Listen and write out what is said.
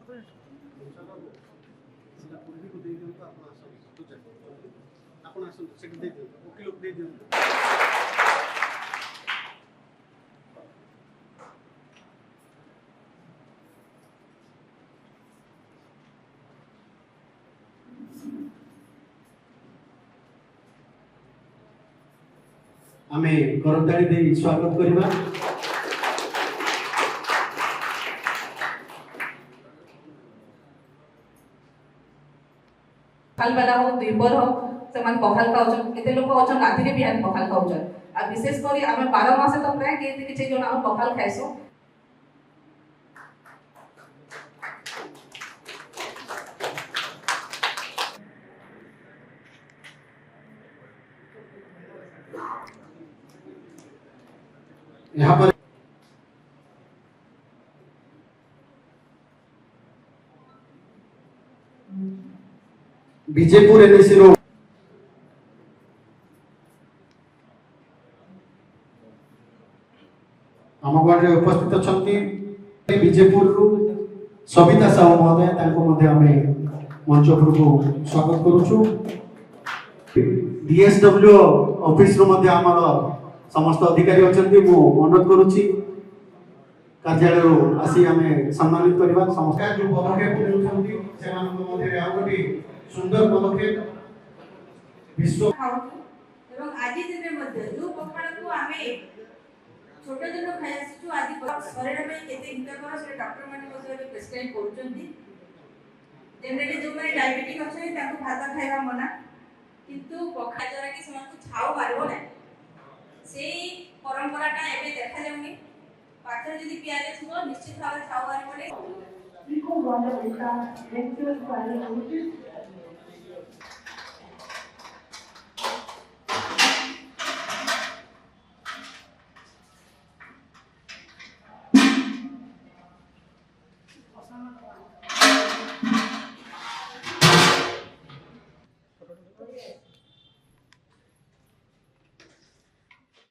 ସେଟା ପୂର୍ବୀକୁ ଦେଇ ଦିଅନ୍ତୁ ଆପଣ ଆସନ୍ତୁ ଆପଣ ଆସନ୍ତୁ ସେଠି ଦେଇ ଦିଅନ୍ତୁ ଓକିଲକୁ ଦେଇ ଦିଅନ୍ତୁ। आमे करताली दे स्वागत करबा। पखाल बेला हो दुईपर हो से मन पखाल खाउछन केते लोक अछन राति रे बिहान पखाल खाउछन आ विशेष करी आमे 12 मास तो प्राय केते किछि जण हम पखाल खाइसो। यहाँ पर विजयपुर एनएसी रो आमगढ़ उपस्थित अछंती विजयपुर रु सविता साहू महोदय तांको मध्ये आमे मंच पर को स्वागत करूछु। डीएसडब्ल्यू ऑफिस रो मध्ये हमर समस्त अधिकारी अछंती मो अनुरोध करूछि कार्यालय रो आसी आमे सम्मानित करबा। समस्त जो पदक्षेप नेउछंती सेमान मध्ये आ गोटी सुंदर पदक्षेप विश्व एवं आज दिन मध्ये जो पखाड़ को आमे छोट दिन खाइ आछु आज शरीर में केते हितकर से डॉक्टर माने मध्ये प्रेस्क्राइब करूछंती। जनरली जो माने डायबिटिक अछि ताको भात खाइबा मना किंतु पखाड़ जरा कि समान को छाव मारबो ना से परंपराटा एबे देखा जाउनी पात्र जदी पियाले छुबो निश्चित भाबे छाव मारबो नै।